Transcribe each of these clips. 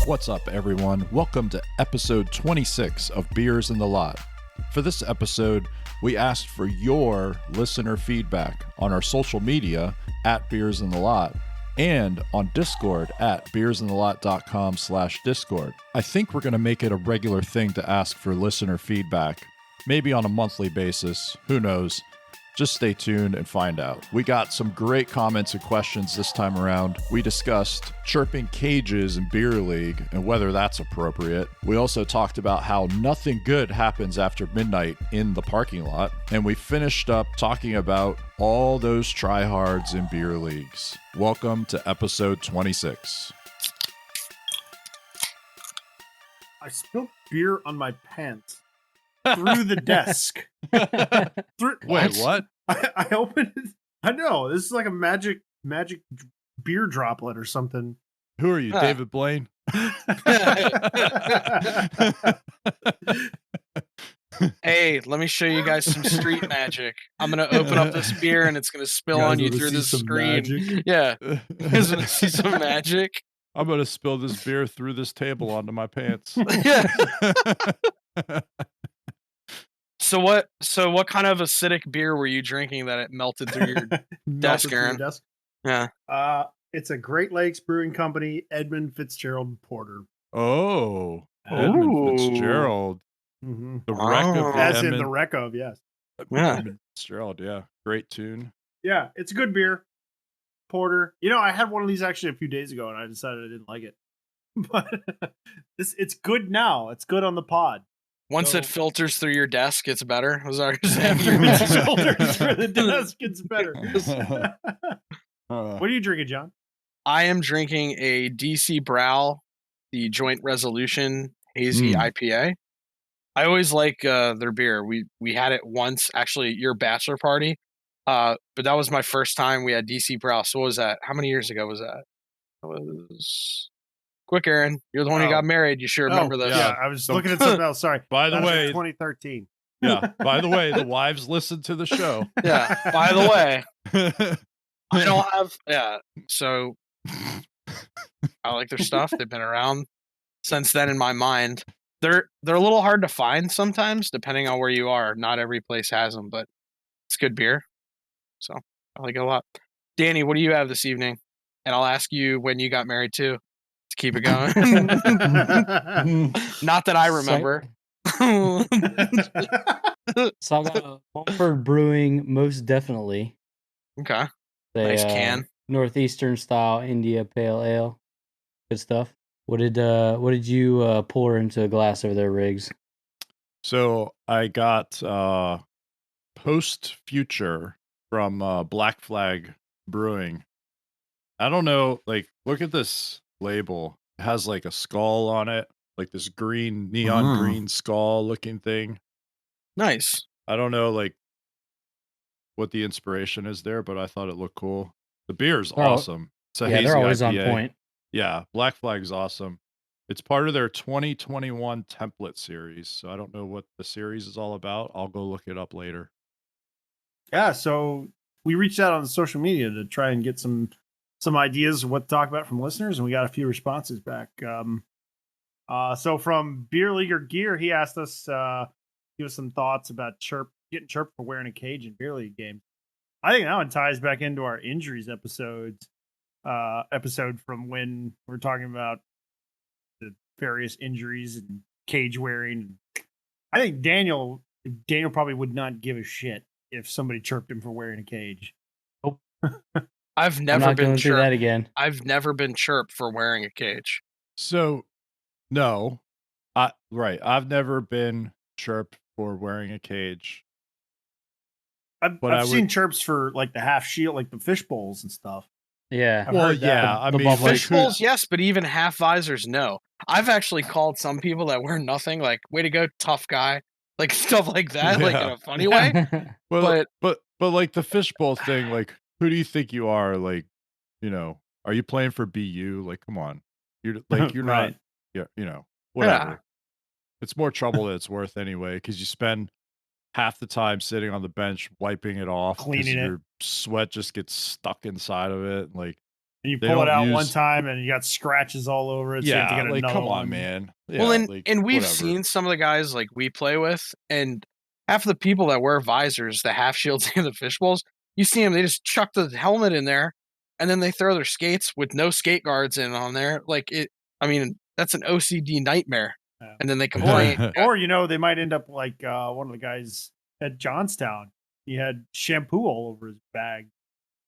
What's up, everyone? Welcome to episode 26 of Beers in the Lot. For this episode, we asked for your listener feedback on our social media at Beers in the Lot and on Discord at beersinthelot.com/Discord. I think we're going to make it a regular thing to ask for listener feedback, maybe on a monthly basis. Who knows? Just stay tuned and find out. We got some great comments and questions this time around. We discussed chirping cages in Beer League and whether that's appropriate. We also talked about how nothing good happens after midnight in the parking lot. And we finished up talking about all those tryhards in beer leagues. Welcome to episode 26. I spilled beer on my pants. Through the desk. Wait, what? I opened it. I know. This is like a magic beer droplet or something. Who are you, David Blaine? Hey, let me show you guys some street magic. I'm going to open up this beer and it's going to spill on you through the screen. Magic? Yeah. You guys want to see some magic? I'm going to spill this beer through this table onto my pants. Yeah. So what kind of acidic beer were you drinking that it melted through your desk, Aaron? Yeah. It's a Great Lakes Brewing Company Edmund Fitzgerald Porter. Oh, Edmund Fitzgerald. Mm-hmm. The wreck of as Edmund, in the wreck of, yes. Yeah. Edmund Fitzgerald, yeah. Great tune. Yeah, it's a good beer. Porter. You know, I had one of these actually a few days ago and I decided I didn't like it. But it's good now. It's good on the pod. Once it filters through your desk, it's better. Was our after it filters through the desk, it's better. What are you drinking, John? I am drinking a DC Brow, the Joint Resolution Hazy IPA. I always like their beer. We had it once, actually, your bachelor party. But that was my first time we had DC Brow. So what was that? How many years ago was that? It was... Quick, Aaron. You're the one who got married. You should remember this. Yeah, I was looking at something else. Sorry. By the way, 2013. Yeah. By the way, the wives listen to the show. Yeah. By the way, I don't have. Yeah. So I like their stuff. They've been around since then. In my mind, they're a little hard to find sometimes, depending on where you are. Not every place has them, but it's good beer. So I like it a lot. Danny, what do you have this evening? And I'll ask you when you got married too. Keep it going. Not that I remember. So I got Mumford Brewing, most definitely. Okay. Nice can. Northeastern style India Pale Ale. Good stuff. What did you pour into a glass over there, Riggs? So I got Post Future from Black Flag Brewing. I don't know, like, look at this label. It has like a skull on it, like this green neon green skull looking thing. Nice. I don't know like what the inspiration is there, but I thought it looked cool. The beer is awesome. It's a hazy they're always IPA. on point. Yeah, Black Flag's awesome. It's part of their 2021 template series. So I don't know what the series is all about. I'll go look it up later. Yeah, so we reached out on social media to try and get some ideas of what to talk about from listeners, and we got a few responses back. So from Beer Leaguer Gear, he asked us give us some thoughts about getting chirped for wearing a cage in beer league games. I think that one ties back into our injuries episode from when we're talking about the various injuries and cage wearing. I think Daniel probably would not give a shit if somebody chirped him for wearing a cage. Nope. I've never been through that again. I've never been chirped for wearing a cage. So, no, I've never been chirped for wearing a cage. I've seen chirps for like the half shield, like the fish bowls and stuff. Yeah. Well, yeah. I mean, fish bowls, yes, but even half visors, no. I've actually called some people that wear nothing, like, way to go, tough guy, like stuff like that, like in a funny way. But like the fishbowl thing, like, who do you think you are? Like, you know, are you playing for BU? Like, come on, you're right. Not, yeah, you know, whatever. Yeah. It's more trouble than it's worth anyway, because you spend half the time sitting on the bench wiping it off, cleaning it. Your sweat just gets stuck inside of it. Like, And you They pull it don't out use- one time, and you got scratches all over it. So you have to Yeah, get like another come one. on, man. Yeah, Well, and like, we've whatever. seen some of the guys like we play with, and half of the people that wear visors, the half shields, and the fish bowls, you see them, they just chuck the helmet in there, and then they throw their skates with no skate guards in on there. Like it, I mean, that's an OCD nightmare. Yeah. And then they complain. Or they might end up like one of the guys at Johnstown. He had shampoo all over his bag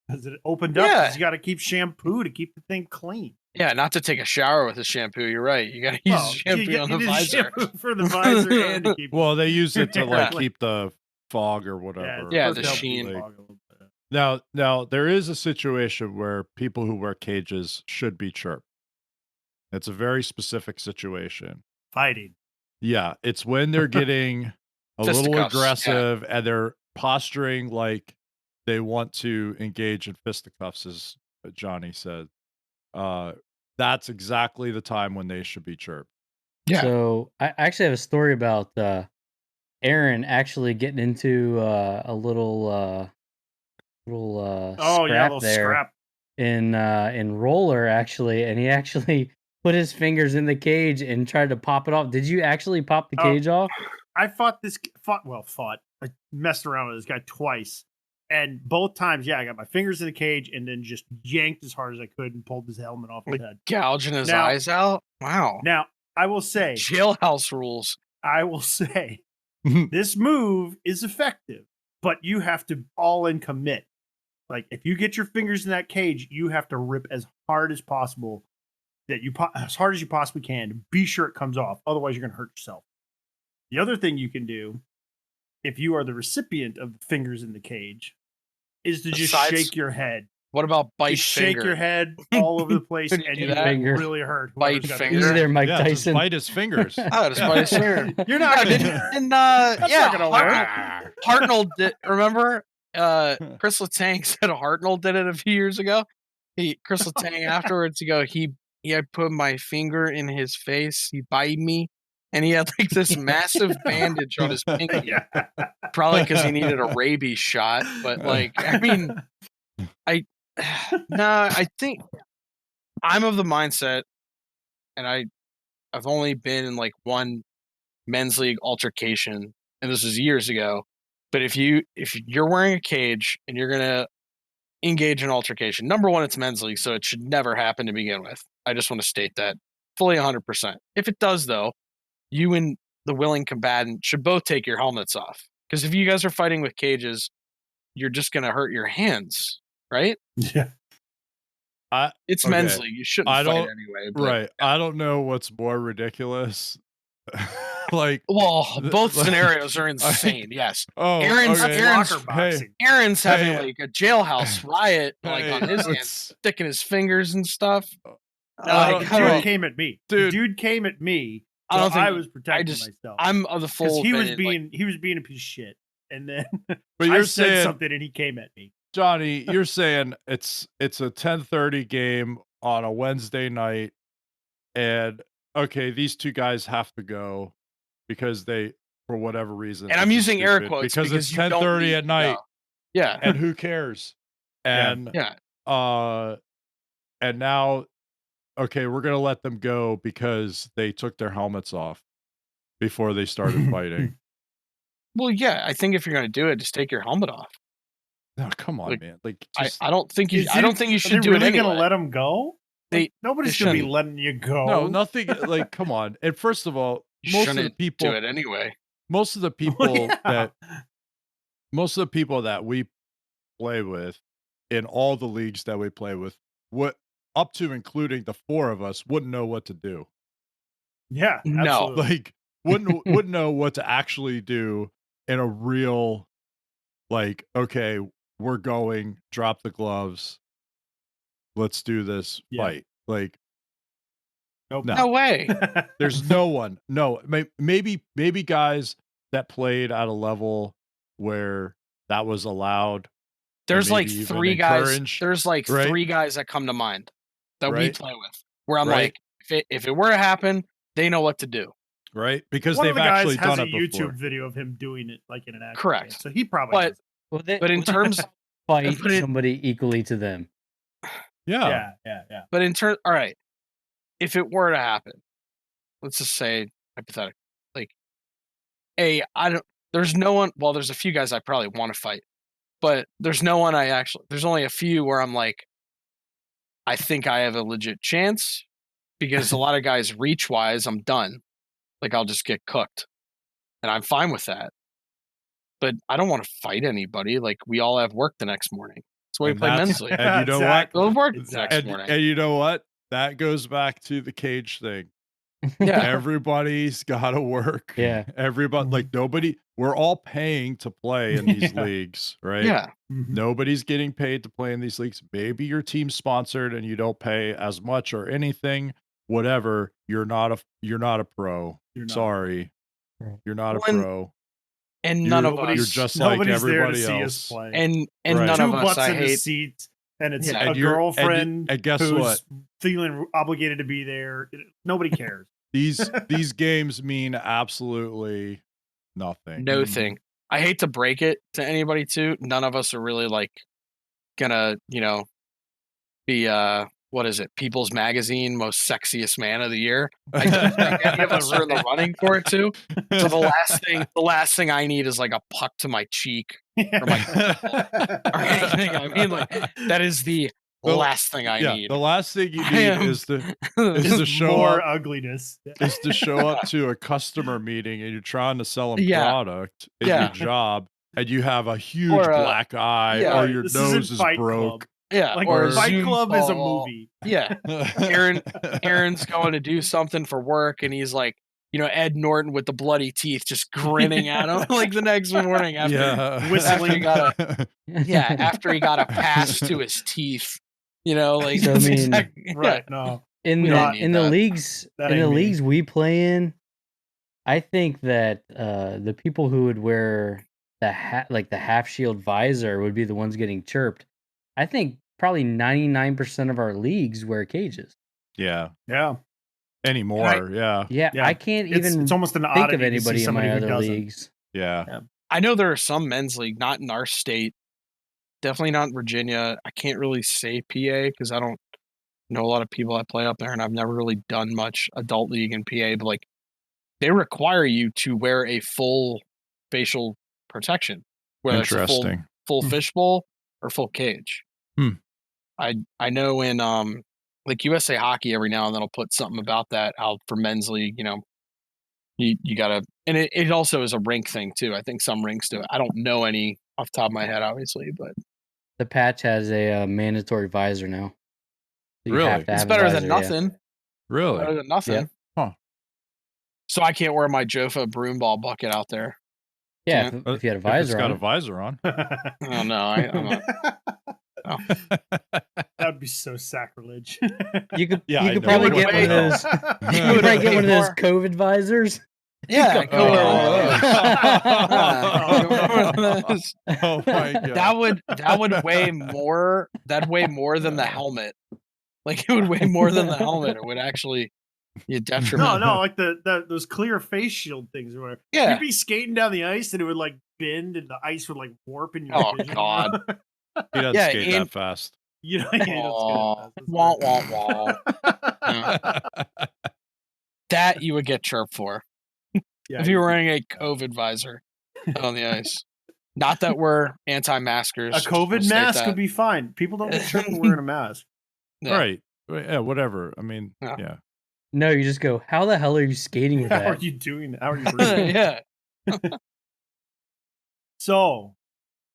because it opened up. Yeah. 'Cause you got to keep shampoo to keep the thing clean. Yeah, not to take a shower with the shampoo. You're right. You got to use Well, shampoo on the need visor. shampoo for the visor and to keep. Well, they use it to like Yeah. keep the fog or whatever. Yeah, it's the supposed to help sheen. the fog a little bit. Now there is a situation where people who wear cages should be chirped. It's a very specific situation. Fighting. Yeah, it's when they're getting a little Fisticuffs, yeah. aggressive and they're posturing like they want to engage in fisticuffs, as Johnny said. That's exactly the time when they should be chirped. Yeah. So I actually have a story about Aaron actually getting into a little Oh yeah, scrap little there scrap. in roller actually, and he actually put his fingers in the cage and tried to pop it off. Did you actually pop the Oh. cage off? I fought. I messed around with this guy twice, and both times, I got my fingers in the cage and then just yanked as hard as I could and pulled his helmet off his Like head. gouging his Now- eyes out. Wow. Now, I will say, Jailhouse rules. this move is effective, but you have to all in commit. Like if you get your fingers in that cage, you have to rip as hard as possible, as hard as you possibly can to be sure it comes off. Otherwise, you're going to hurt yourself. The other thing you can do, if you are the recipient of the fingers in the cage, is to just Besides- shake your head. What about bite Just finger? shake your head all over the place, Couldn't and do you that. will really hurt. Bite whoever's got the finger. Easy there, Mike Yeah, just Tyson. bite his fingers. Oh, just bite his finger. You're not Didn't, gonna. and, That's yeah, not gonna work. Hartnell did. Remember, Chris Letang said Hartnell did it a few years ago. Chris Letang afterwards, I put my finger in his face. He bite me, and he had like this massive bandage on his pinky. Yeah. Probably because he needed a rabies shot. But like, I mean, I think I'm of the mindset, and I've only been in like one men's league altercation, and this was years ago. But if you're wearing a cage and you're gonna engage in altercation, number one, it's men's league, so it should never happen to begin with. I just want to state that fully 100%. If it does, though, you and the willing combatant should both take your helmets off. Because if you guys are fighting with cages, you're just gonna hurt your hands, right? Yeah. It's Okay. men's league. You shouldn't I fight don't- anyway. But, Right. I don't know what's more ridiculous. Like, well, both like- scenarios are insane. Yes. oh, Aaron's- okay. Aaron's- Locker boxing. Aaron's having Hey. like a jailhouse riot like Hey, on his hands, let's- sticking his fingers and stuff. No, I the don't- dude hey, came at me. dude. The dude came at me. I don't so think I was protecting myself. I'm of the Because full he was opinion, being a piece of shit, and then But I you're said saying, something, and he came at me. Johnny, you're saying it's a 10:30 game on a Wednesday night, and okay, these two guys have to go because they, for whatever reason, and I'm this is using air stupid, quotes because it's you don't 10:30 need at to night, go. Yeah, and who cares? And yeah. and now, okay, we're gonna let them go because they took their helmets off before they started fighting. Well, yeah. I think if you're gonna do it, just take your helmet off. No, come on, Like, man. Like, I just, don't think you. Is I don't it- think you Are should they do really it anyway. gonna let him go? They- Nobody's they gonna be shouldn't. letting you go. no, nothing. Like, come on. And first of all, You most of the shouldn't people, do it anyway. most of the people Yeah. that we play with in all the leagues that we play with, what up to including the four of us, wouldn't know what to do. Yeah, No. absolutely. Like, wouldn't know what to actually do in a real, like, okay, we're going, drop the gloves, let's do this Yeah. fight. Like, Nope. no. No way. there's no one. No, maybe guys that played at a level where that was allowed. There's like maybe even three guys. encouraged, There's like right? three guys that come to mind that we Right. play with. Where I'm Right. like, if it were to happen, they know what to do. Right? Because One of they've the guys actually has done a it YouTube before. video of him doing it like in an actual Correct. game. So he probably But does. Well, they, but in terms, fight but it- somebody equally to them. Yeah. Yeah. But all right, if it were to happen, let's just say hypothetically, like, there's no one. Well, there's a few guys I probably want to fight, but there's no one there's only a few where I'm like, I think I have a legit chance, because a lot of guys reach wise, I'm done. Like, I'll just get cooked, and I'm fine with that. But I don't want to fight anybody. Like, we all have work the next morning. That's why we And play that's- men's league. And you know what? We'll have work Exactly. the next morning. And you know what? That goes back to the cage thing. Yeah. Everybody's got to work. Yeah. Everybody, like, nobody, we're all paying to play in these leagues, right? Yeah. Nobody's getting paid to play in these leagues. Maybe your team's sponsored and you don't pay as much or anything, whatever. You're not a pro. You're not. Sorry. Right. You're not a When- pro. And none of You're us. just like Nobody's there to everybody see else. us play. And Right. none Two of us. butts I in the hate. seat, and it's Yeah. a And you're- girlfriend and guess who's what? feeling obligated to be there. Nobody cares. These games mean absolutely nothing. No thing. I hate to break it to anybody too. None of us are really like gonna, be what is it? People's Magazine most sexiest man of the year. I don't think any of us are in the running for it too. So the last thing I need is like a puck to my cheek or anything. I mean, like, that is the last thing I need. The last thing you I need am- is to show more up ugliness. is to show up to a customer meeting and you're trying to sell them Yeah. product in Yeah. your job and you have a huge Or a- black eye yeah, or your This nose isn't is Fight broke. Yeah, Like or a Fight Zoom Club is a call. movie. Yeah, Aaron's going to do something for work, and he's like, Ed Norton with the bloody teeth, just grinning at him like the next morning after Whistling. after he got a pass to his teeth. Like, So, I that's mean- exactly- Right. No. In We the don't need in the that. leagues That in the ain't me. leagues we play in, I think that the people who would wear the half shield visor would be the ones getting chirped. I think probably 99% of our leagues wear cages. Yeah. Yeah. Anymore. Yeah. Yeah, Yeah, I can't It's even almost an think oddity of to see anybody in somebody my who other doesn't. leagues. Yeah. I know there are some men's league, not in our state, definitely not in Virginia. I can't really say PA because I don't know a lot of people that play up there, and I've never really done much adult league in PA. But like, they require you to wear a full facial protection, whether it's a Interesting. full fishbowl or full cage. I know in like USA Hockey every now and then I'll put something about that out for men's league. You gotta, and it also is a rink thing too. I think some rinks do it. I don't know any off the top of my head, obviously, but The patch has a mandatory visor now. So you Really? have to it's have a better visor, than yeah. nothing. Better Really? than nothing. Yeah. Huh. So I can't wear my Jofa broom ball bucket out there. Yeah, Can't. if you had a If it's visor got on. a visor on. Oh no, I'm not. That'd be so sacrilege. You could Yeah, you I could know. probably It would get one of be. those. You could probably get one of those COVID visors. Yeah, I could wear one of those. Oh my god. That would weigh more. That'd weigh more than the helmet. Like, it would weigh more than the helmet. It would actually be a detriment. no, like those clear face shield things or whatever. Yeah. You'd be skating down the ice and it would like bend and the ice would like warp in your Oh, vision. God. He doesn't Yeah, skate and- that fast. You know, Aw, wah, wah, wah. That you would get chirped for Yeah, if you were wearing a COVID visor on the ice. Not that we're anti-maskers. a just wanna COVID state mask that. would be fine. People don't get tripped for wearing a mask. Yeah. Right. Yeah, whatever. I mean, Yeah. yeah. No, you just go, how the hell are you skating with How are that? you doing that? How are you breathing? Yeah. So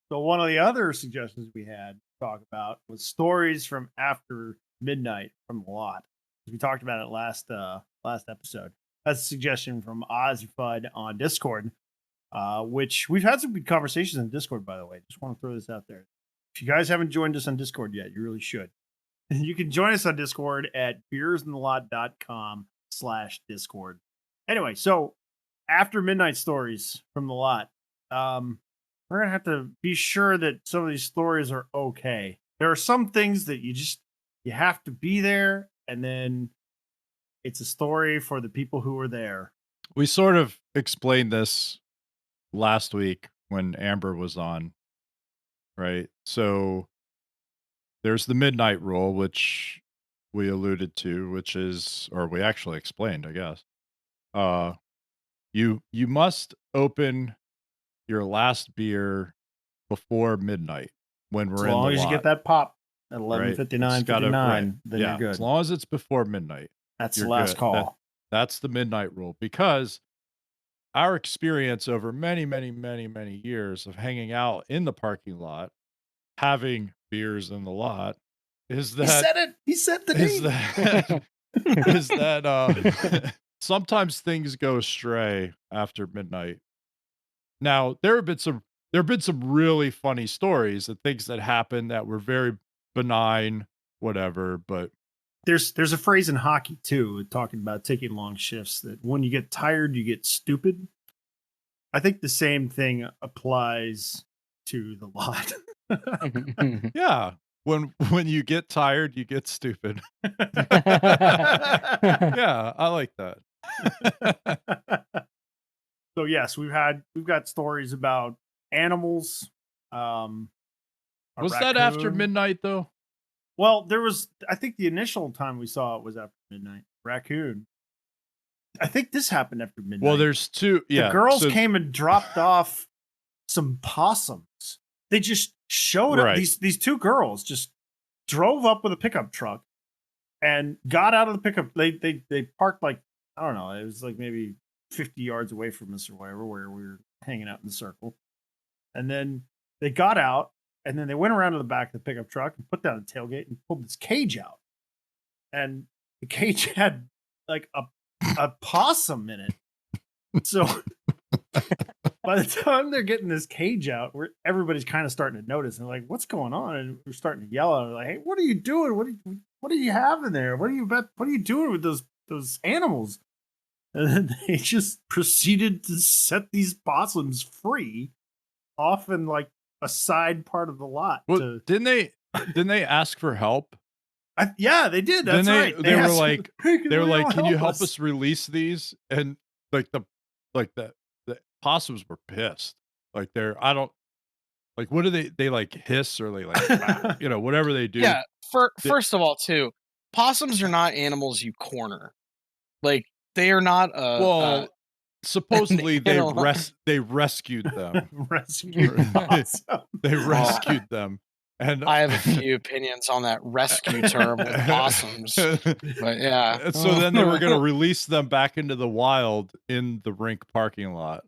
one of the other suggestions we had to talk about was stories from after midnight from the lot. We talked about it last episode. That's a suggestion from OzFud on Discord, which we've had some good conversations on Discord, by the way. Just want to throw this out there. If you guys haven't joined us on Discord yet, you really should. You can join us on Discord at beersinthelot.com/Discord. Anyway, so after midnight stories from the lot, we're gonna have to be sure that some of these stories are okay. There are some things that you have to be there, and then it's a story for the people who were there. We sort of explained this last week when Amber was on, right? So there's the midnight rule, which we alluded to, or we actually explained, I guess. You must open your last beer before midnight when As we're in long the as you lot, get that pop at right? 11:59, It's gotta, right. 59, then Yeah, you're good. as long as it's before midnight, That's you're the last good. call. That's the midnight rule, because our experience over many, many, many, many years of hanging out in the parking lot, having beers in the lot, is He that said it. He said the is name. that is that sometimes things go astray after midnight. Now, there have been some really funny stories of things that happened that were very benign, whatever, but There's a phrase in hockey too, talking about taking long shifts, that when you get tired, you get stupid. I think the same thing applies to the lot. yeah, when you get tired, you get stupid. Yeah. Yeah, I like that. So yes, we've got stories about animals. A Was that after raccoon. midnight though? Well, I think the initial time we saw it was after midnight. Raccoon. I think this happened after midnight. Well, there's two. Yeah, The girls so- came and dropped off some possums. They just showed up. Right. These two girls just drove up with a pickup truck and got out of the pickup. They parked, like, I don't know, it was like maybe 50 yards away from us or wherever, where we were hanging out in the circle. And then they got out, and then they went around to the back of the pickup truck and put down the tailgate and pulled this cage out. And the cage had like a possum in it. So by the time they're getting this cage out, everybody's kind of starting to notice, and they're like, "What's going on?" And we're starting to yell at her, like, "Hey, what are you doing? What do you have in there? What are you doing with those animals?" And then they just proceeded to set these possums free off in like a side part of the lot. Well, didn't they ask for help? Yeah, they did. That's right. They were asked, like, "Hey, they were you like, all "Can you help help us release these?" And like the possums were pissed. Like what do they like hiss, or they like whatever they do. Yeah. First of all, too, possums are not animals you corner. Like, they are not supposedly they animal. rescued them. Rescued possum. They rescued them. And I have a few opinions on that rescue term with possums. But yeah. And so then they were going to release them back into the wild in the rink parking lot.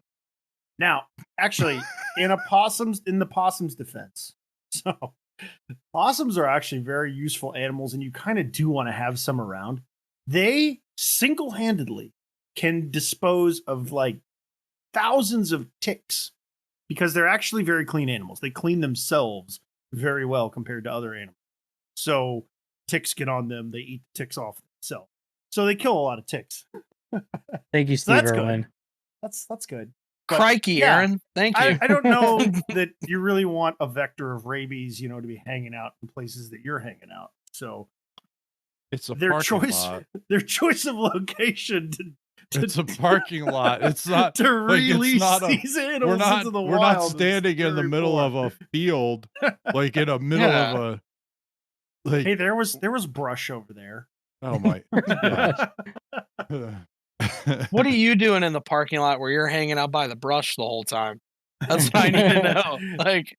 Now, actually, in the possum's defense, so possums are actually very useful animals, and you kind of do want to have some around. They single-handedly can dispose of like thousands of ticks, because they're actually very clean animals. They clean themselves very well compared to other animals. So ticks get on them, they eat the ticks off themselves. So they kill a lot of ticks. Thank you, So Steve that's good. Irwin. That's good. But, Crikey, yeah, Aaron. Thank you. I don't know that you really want a vector of rabies, to be hanging out in places that you're hanging out. So It's a their parking choice, lot. their choice of location It's a parking lot. It's not to like, release it's not these animals into the wild. We're not standing in the middle of a field, like in a middle of a like. Hey, there was brush over there. Oh my! Yeah. What are you doing in the parking lot where you're hanging out by the brush the whole time? That's what I need to know. Like,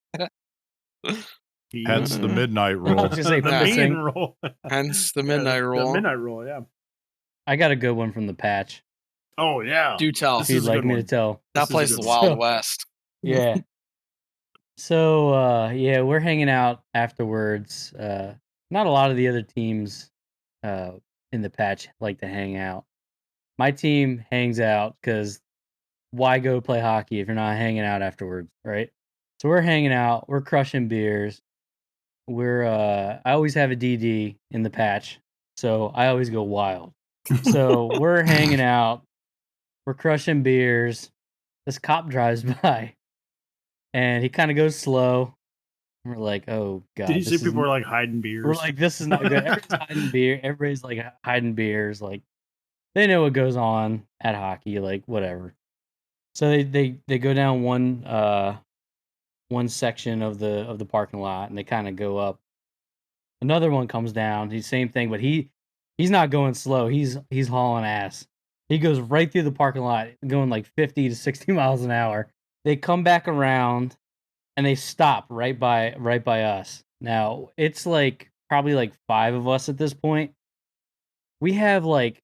Hence the midnight I rule. was gonna say the pissing. main rule. hence the midnight rule. The midnight rule, yeah. I got a good one from the patch. Oh yeah. Do tell. If you'd is a like good me one. to tell. That this is a place good is the one. Wild So- West. Yeah. So yeah, we're hanging out afterwards. Not a lot of the other teams in the patch like to hang out. My team hangs out because why go play hockey if you're not hanging out afterwards, right? So we're hanging out, we're crushing beers. I always have a DD in the patch, so I always go wild. So we're hanging out, we're crushing beers. This cop drives by, and he kind of goes slow. We're like, oh god. Did you see this people is- were like hiding beers? We're like, this is not good. Everybody's hiding beer. Everybody's like hiding beers. Like, they know what goes on at hockey. Like, whatever. So they go down one section of the parking lot, and they kind of go up Another one comes down. He's same thing, but he's not going slow. He's hauling ass. He goes right through the parking lot, going like 50 to 60 miles an hour. They come back around and they stop right by us. Now, it's like probably like 5 of us at this point. We have like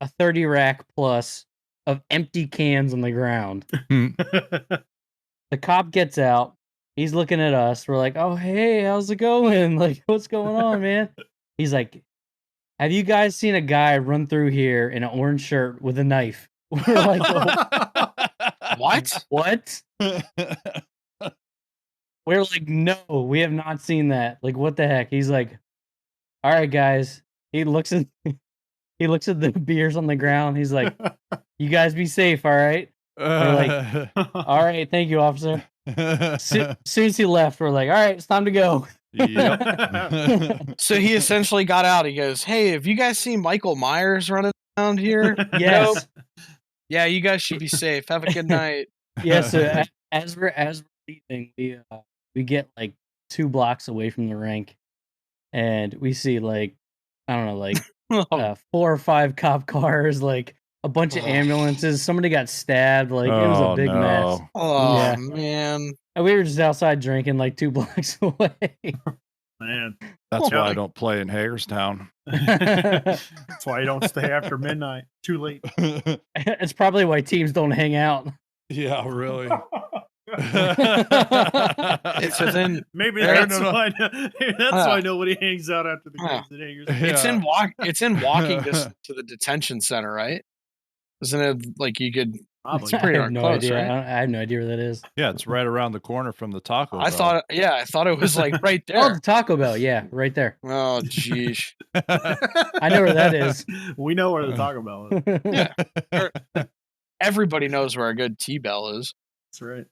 a 30 rack plus of empty cans on the ground. The cop gets out. He's looking at us. We're like, "Oh, hey, how's it going? Like, what's going on, man?" He's like, "Have you guys seen a guy run through here in an orange shirt with a knife?" We're like, "Oh, What? what?" We're like, "No, we have not seen that. Like, what the heck?" He's like, "All right, guys." He looks at the beers on the ground. He's like, "You guys be safe, all right?" We're like, "All right, thank you, officer." Soon as he left, we're like, "All right, it's time to go." Yep. So he essentially got out. He goes, "Hey, have you guys seen Michael Myers running around here?" Yes. Yeah, you guys should be safe. Have a good night. Yeah. So as we're leaving, we get like 2 blocks away from the rink, and we see like, I don't know, like 4 or 5 cop cars, like a bunch of ambulances. Somebody got stabbed. Like it was a big mess. Oh Yeah. man. And we were just outside drinking like 2 blocks away. Man, That's why Yeah. I don't play in Hagerstown. that's why you don't stay after midnight. Too late. It's probably why teams don't hang out. Yeah, really. It's within. Maybe Yeah, that's why. That's why nobody hangs out after the games at Hagerstown. It's in walking distance to the detention center, right? Isn't it like you could? It's Probably. pretty I have darn no close, idea. right? I have no idea where that is. Yeah, it's right around the corner from the Taco I Bell. thought it was like right Oh, there. the Taco Bell. Yeah, right there. Oh, jeez. I know where that is. We know where the Taco Bell is. Yeah. Everybody knows where a good T-Bell is. That's right.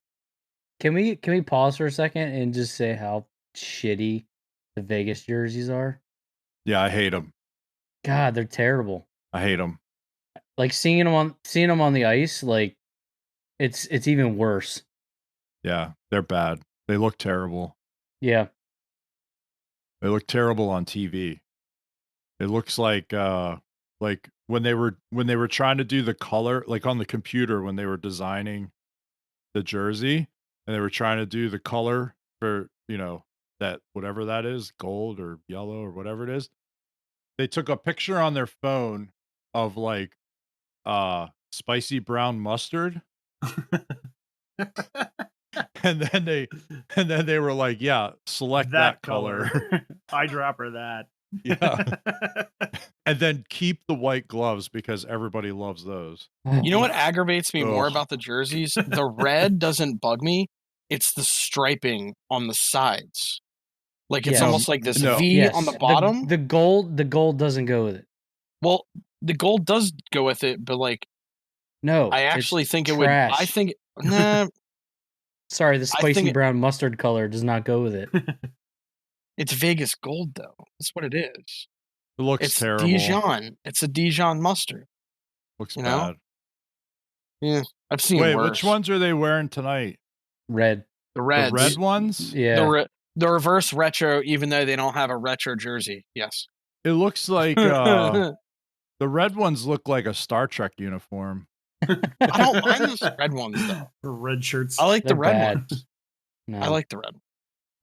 Can we pause for a second and just say how shitty the Vegas jerseys are? Yeah, I hate them. God, they're terrible. I hate them. Like seeing them on the ice, like it's even worse. Yeah, they're bad. They look terrible. Yeah. They look terrible on TV. It looks like when they were trying to do the color, like on the computer when they were designing the jersey and they were trying to do the color for, that whatever that is, gold or yellow or whatever it is. They took a picture on their phone of like spicy brown mustard. and then they were like, yeah, select that color. Eyedropper that. Yeah. And then keep the white gloves because everybody loves those. You know what aggravates me more Ugh. about the jerseys? The red doesn't bug me. It's the striping on the sides. Like it's Yeah. almost like this No. V Yes, on the bottom. The gold doesn't go with it. Well, the gold does go with it, but like No. I actually it's think it trash. would. I think nah. Sorry, the spicy think it- brown mustard color does not go with it. It's Vegas gold though. That's what it is. It looks It's terrible. Dijon. It's a Dijon mustard. Looks you know? bad. Yeah, I've seen Wait, worse. which ones are they wearing tonight? Red. The reds. The red ones? Yeah. The reverse retro, even though they don't have a retro jersey. Yes. It looks like the red ones look like a Star Trek uniform. I don't mind those red ones though. Red shirts. I like the They're red bad. ones. No. I like the red.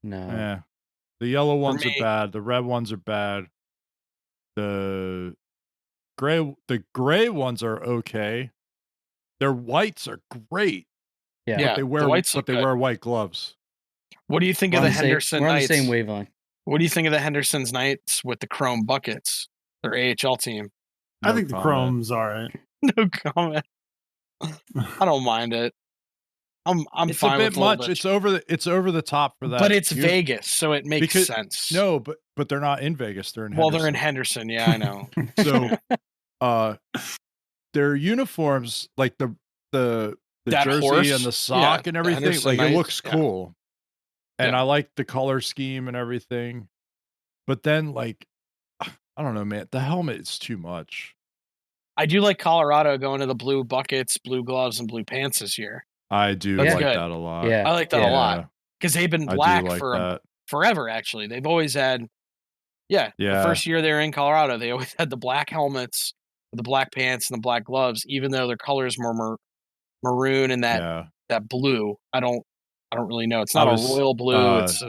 No. Yeah. The yellow ones are me- bad. The red ones are bad. The gray ones are okay. Their whites are great. Yeah. Yeah. They the wear whites look they good. wear white gloves. What do you think We're of on the Henderson we're on Knights? the same wavelength. What do you think of the Henderson's Knights with the chrome buckets? Their AHL team. I No think the comment. Chrome's all right. No comment. I don't mind it. I'm It's fine a with bit a little much. bit. It's over the top for that. But it's You- Vegas, so it makes Because- sense. No, but they're not in Vegas. They're in well, they're in Henderson. Henderson. Yeah, I know. So their uniforms, like the That jersey horse? and the sock Yeah, and the everything, Henderson like it Knights, looks yeah. cool. And Yeah. I like the color scheme and everything. But then like I don't know, man, the helmet is too much. I do like Colorado going to the blue buckets, blue gloves, and blue pants this year. I do That's like good. that a lot. Yeah. I like that a lot because they've been I black do like for that. forever. Actually, they've always had Yeah, Yeah. the first year they were in Colorado, they always had the black helmets, the black pants, and the black gloves, even though their colors were maroon and that blue. I don't really know. It's not a royal blue. It's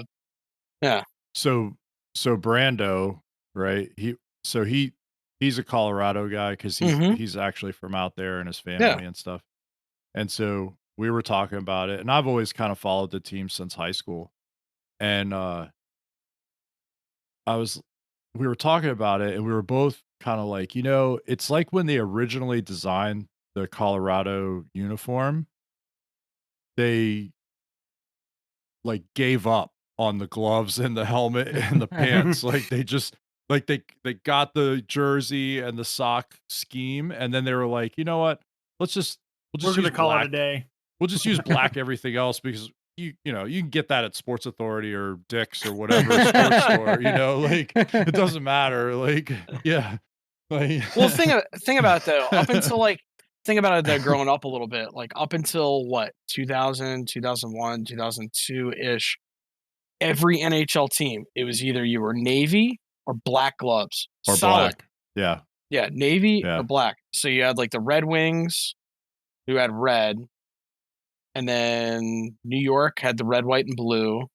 yeah. So Brando, right? He's a Colorado guy because he's actually from out there and his family and stuff. And so we were talking about it, and I've always kind of followed the team since high school. And we were talking about it, and we were both kind of like, it's like when they originally designed the Colorado uniform, they like gave up on the gloves and the helmet and the pants. Like they just like they got the jersey and the sock scheme, and then they were like, you know what? We'll just We're use gonna call black. it a day. We'll just use black everything else because you can get that at Sports Authority or Dick's or whatever sports store. Like it doesn't matter. Like yeah, like Well, think about it though. Up until think about it though, growing up a little bit, like up until what 2000, 2001, 2002 ish. Every NHL team, it was either you were Navy or black gloves. or Solid. black. Yeah, Navy Yeah. or black. So you had like the Red Wings, who had red, and then New York had the red, white, and blue.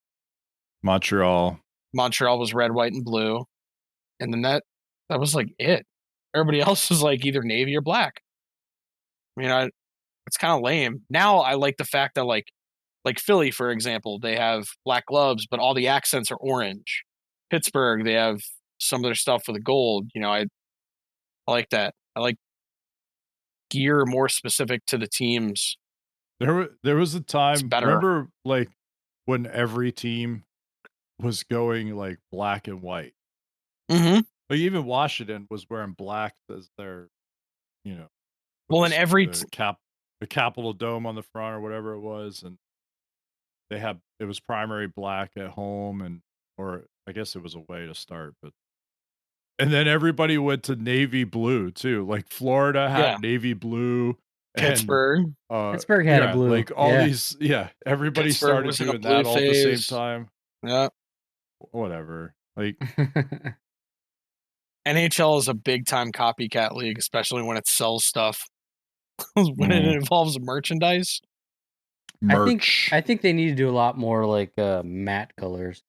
Montreal was red, white, and blue, and then that was like it. Everybody else was like either Navy or black. I mean, it's kind of lame. Now I like the fact that like Philly, for example, they have black gloves, but all the accents are orange. Pittsburgh, they have some of their stuff with the gold. I like that. I like gear more specific to the teams. There was a time, better. remember, like when every team was going like black and white. Mm-hmm. Like even Washington was wearing black as their, Well, in every the Capitol Dome on the front or whatever it was, and it was primary black at home, or I guess it was away to start, and then everybody went to navy blue too. Like Florida had navy blue. Pittsburgh. Pittsburgh had a blue. Like all these, everybody Pittsburgh started doing that all at the same time. Yeah. Whatever. Like NHL is a big time copycat league, especially when it sells stuff. When it involves merchandise. Merch. I think they need to do a lot more like matte colors.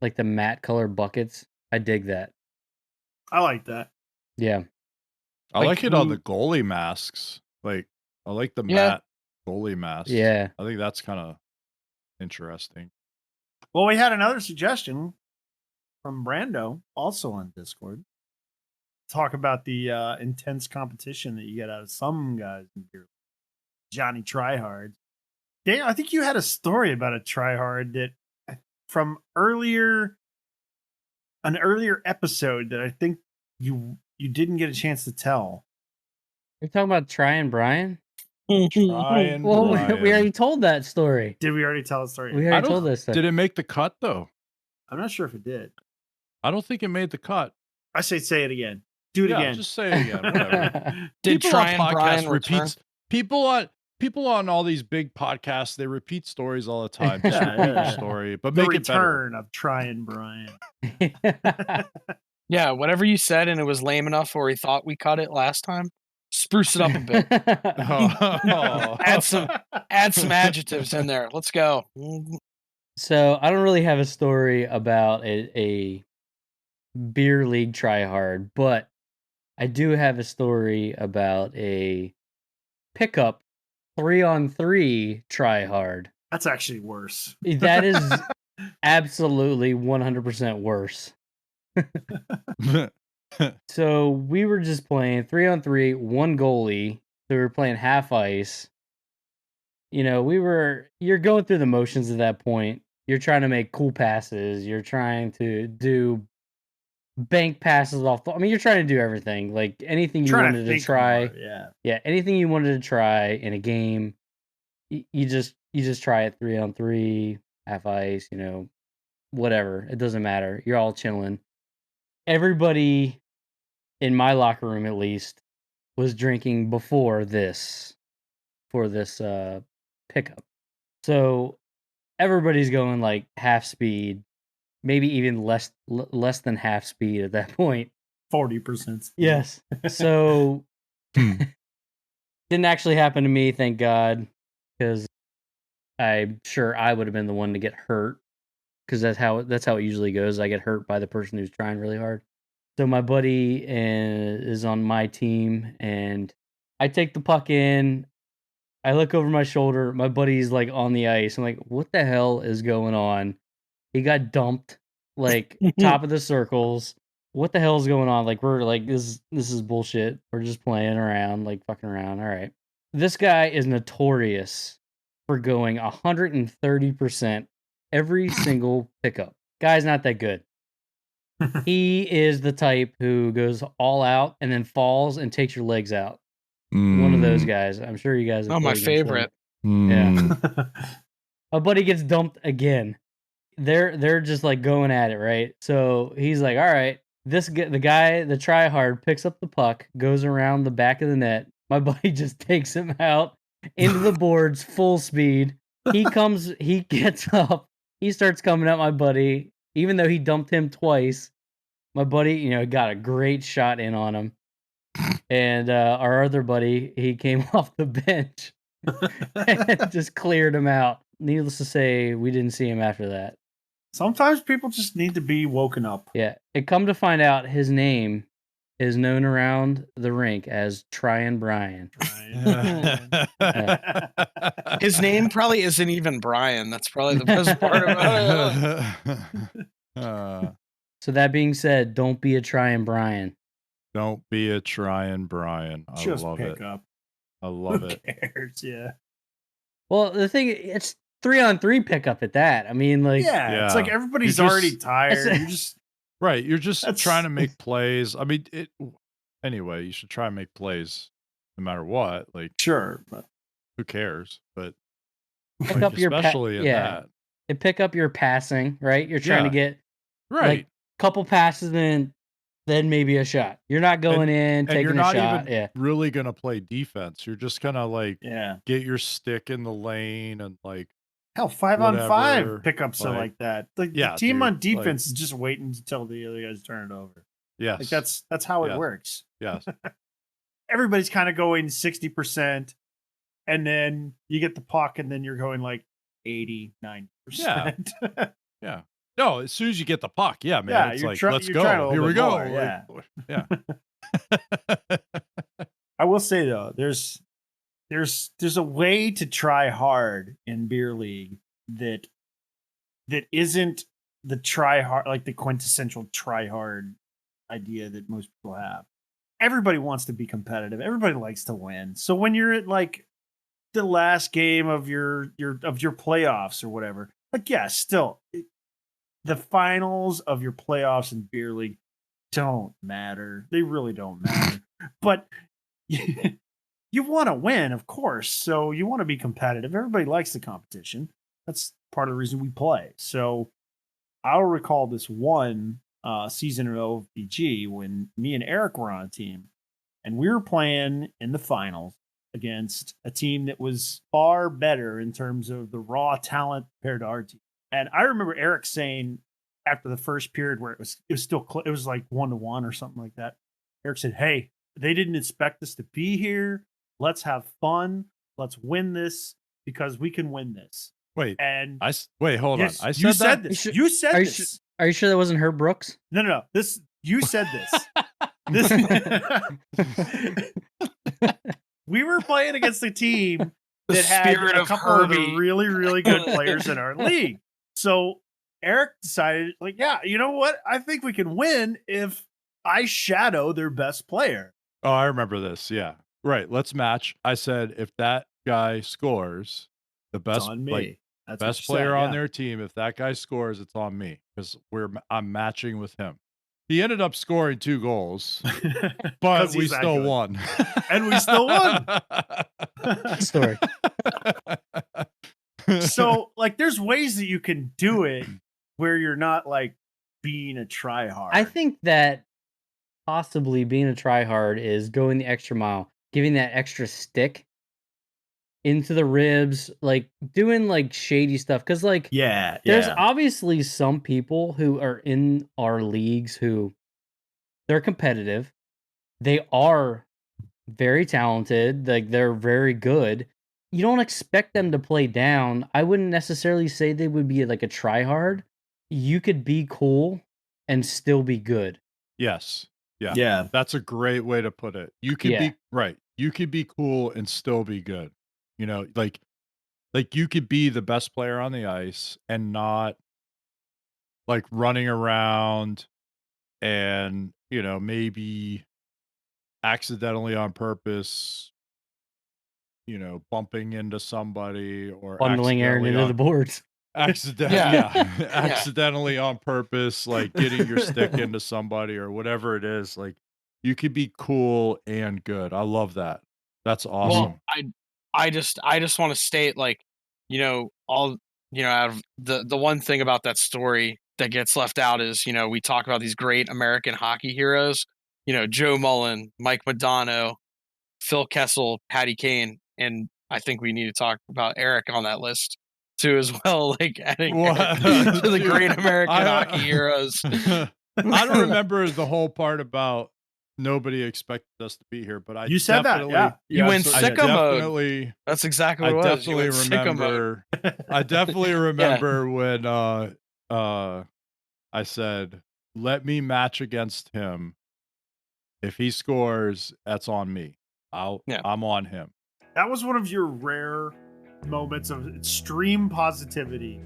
Like the matte color buckets. I dig that. I like that. Yeah. I like it on the goalie masks. Like I like the matte goalie masks. Yeah. I think that's kind of interesting. Well, we had another suggestion from Brando, also on Discord. Talk about the intense competition that you get out of some guys in here. Johnny Tryhard. Dan, I think you had a story about a tryhard that from an earlier episode that I think you didn't get a chance to tell. You're talking about Tryin Brian? Tryin Well, Brian. we already told that story. Did we already tell the story? We already told this. Did it make the cut though? I'm not sure if it did. I don't think it made the cut. I say it again. Do it again. Just say it again. Whatever. Did People on Tryin podcasts Brian repeats. People on all these big podcasts, they repeat stories all the time. Just repeat your story, but the make it better. return of Tryin Brian. Yeah, whatever you said, and it was lame enough where he thought we cut it last time. Spruce it up a bit. Add some adjectives in there. Let's go. So I don't really have a story about a beer league tryhard, but I do have a story about a pickup 3-on-3 tryhard. That's actually worse. That is absolutely 100% worse. So we were just playing 3-on-3, one goalie. So we were playing half ice. You're going through the motions at that point. You're trying to make cool passes. You're trying to do bank passes off. You're trying to do everything. Like anything you wanted to try. More, yeah. Anything you wanted to try in a game, you just try it 3-on-3, half ice. Whatever. It doesn't matter. You're all chilling. Everybody in my locker room, at least, was drinking before this pickup. So everybody's going like half speed, maybe even less than half speed at that point. 40%. Yes. So didn't actually happen to me, thank God, because I'm sure I would have been the one to get hurt. Because that's how it usually goes. I get hurt by the person who's trying really hard. So my buddy is on my team, and I take the puck in. I look over my shoulder. My buddy's like on the ice. I'm like, what the hell is going on? He got dumped, like top of the circles. What the hell is going on? Like we're like this is bullshit. We're just playing around, like fucking around. All right. This guy is notorious for going 130% every single pickup. Guy's not that good. He is the type who goes all out and then falls and takes your legs out. One of those guys. I'm sure you guys have Oh, my played against them. favorite. Yeah. My buddy gets dumped again. They're just like going at it, right? So he's like, all right, the guy, the try hard, picks up the puck, goes around the back of the net. My buddy just takes him out into the boards full speed. He gets up, he starts coming at my buddy, even though he dumped him twice. My buddy, got a great shot in on him. And our other buddy, he came off the bench and just cleared him out. Needless to say, we didn't see him after that. Sometimes people just need to be woken up. Yeah. It come to find out his name is known around the rink as Tryin Brian. His name probably isn't even Brian. That's probably the best part about it. So that being said, don't be a Tryin Brian. Don't be a Tryin Brian. I Just love pick it. up. I love Who it. cares? Yeah. Well, the thing, it's 3-on-3 pickup at that. I mean, like, Yeah. It's Yeah. like everybody's You just- already tired. You're just Right. You're just That's- trying to make plays. I mean, anyway, you should try and make plays no matter what. Like, sure, but who cares? But pick like, up your especially in that. and pick up your passing, right? You're trying to get Right. like couple passes and then maybe a shot. You're not going in and taking you're a not shot. even Yeah. really going to play defense. You're just going to like yeah. get your stick in the lane and like, Hell, 5-on-5 whatever, pickups are like- like that. Like Yeah, the team dude, on defense is just waiting until the other guys turn it over. yes. Like that's how it Yeah. works. Yes. Everybody's kind of going 60%, and then you get the puck, and then you're going like 89%. Yeah. No, as soon as you get the puck, yeah, man. Yeah, it's you're like, try- let's you're trying a go. little Here we bit go. more, Like, yeah. I will say though, there's a way to try hard in beer league that isn't the try hard, like the quintessential try hard idea that most people have. Everybody wants to be competitive. Everybody likes to win. So when you're at like the last game of your playoffs or whatever, like yeah, still the finals of your playoffs in beer league don't matter. They really don't matter. But you want to win, of course. So you want to be competitive. Everybody likes the competition. That's part of the reason we play. So I'll recall this one season of OVG when me and Eric were on a team, and we were playing in the finals against a team that was far better in terms of the raw talent compared to our team. And I remember Eric saying after the first period where it was still it was like 1-1 or something like that. Eric said, "Hey, they didn't expect us to be here. Let's have fun. Let's win this because we can win this." Wait, And wait, hold yes, on. I said you that? said this. You said Are you this. Are you sure that wasn't Herb Brooks? No. This you said this. We were playing against a team The that had spirit a of couple of the Herbie. really, really good players in our league. So Eric decided, like, yeah, you know what? I think we can win if I shadow their best player. Oh, I remember this. Yeah. Right. Let's match. I said if that guy scores, the It's best on me. like That's what best you player said, on yeah. their team, if that guy scores, it's on me because I'm matching with him. He ended up scoring 2 goals, but 'Cause we he's that still good. won. And we still won. Story. So, like, there's ways that you can do it where you're not like being a tryhard. I think that possibly being a tryhard is going the extra mile, giving that extra stick. into the ribs, like doing like shady stuff. Because like there's obviously some people who are in our leagues who they're competitive. They are very talented, like they're very good. You don't expect them to play down. I wouldn't necessarily say they would be like a try hard. You could be cool and still be good. Yes. Yeah. Yeah. That's a great way to put it. You could be right. You could be cool and still be good. You know, like you could be the best player on the ice and not like running around and, you know, maybe accidentally on purpose, you know, bumping into somebody or Bundling Aaron into the boards. Accidentally on purpose, like getting your stick into somebody or whatever it is. Like you could be cool and good. I love that. That's awesome. Well, I just want to state, like, you know, out of the one thing about that story that gets left out is, you know, we talk about these great American hockey heroes, you know, Joe Mullen, Mike Modano, Phil Kessel, Patty Kane, and I think we need to talk about Eric on that list too as well, like adding to the great American hockey heroes. I don't remember the whole part about nobody expected us to be here, but you said that, yeah. You went sicko mode. That's exactly what it was. I definitely remember when I said, "Let me match against him. If he scores, that's on me. I'm on him." That was one of your rare moments of extreme positivity.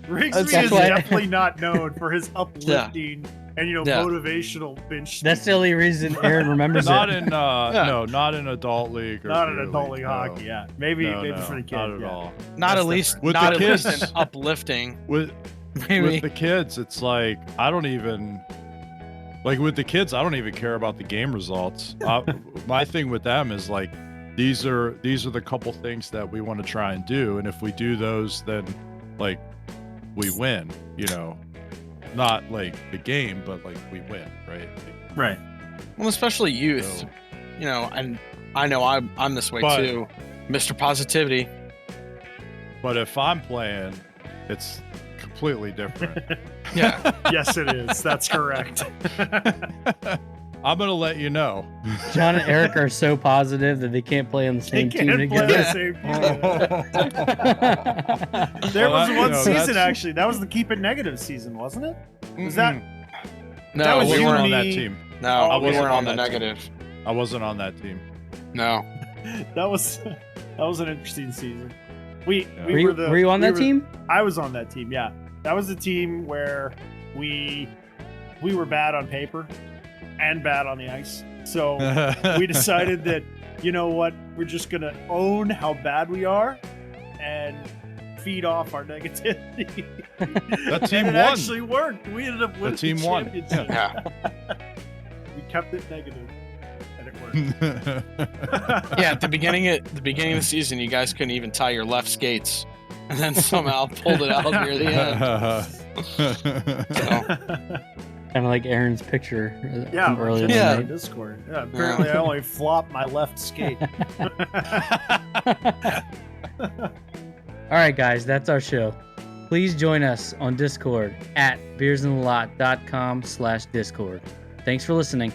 Rigsby is definitely not known for his uplifting and, you know, motivational bench. That's the only reason Aaron remembers not it. Not in adult league. Or not in adult league hockey. Yeah, maybe for the kids. Not at all. Not at least with the kids. An uplifting. With the kids, it's like I don't even. Like with the kids, I don't even care about the game results. My thing with them is like, these are the couple things that we want to try and do, and if we do those, then like we win. You know, not like the game, but like we win, right? Right. Well, especially youth, so, you know, and I know I'm this way too, Mr. Positivity. But if I'm playing, it's completely different. Yeah. Yes, it is. That's correct. I'm gonna let you know. John and Eric are so positive that they can't play on the same team together. There was one season actually. That was the Keep It Negative season, wasn't it? Was that? No, that was we weren't on that team. No, I wasn't on the negative. I wasn't on that team. No. That was an interesting season. Were you on that team? I was on that team. Yeah, that was the team where we were bad on paper and bad on the ice. So we decided that, you know what, we're just gonna own how bad we are and feed off our negativity. That team and it won. Actually worked. We ended up winning the team championship. Yeah. We kept it negative. Yeah, at the beginning of the season, you guys couldn't even tie your left skates, and then somehow pulled it out near the end. Kind of like Aaron's picture from earlier. Yeah, Discord. Yeah, apparently I only flopped my left skate. All right, guys, that's our show. Please join us on Discord at beersintheLot.com/Discord. Thanks for listening.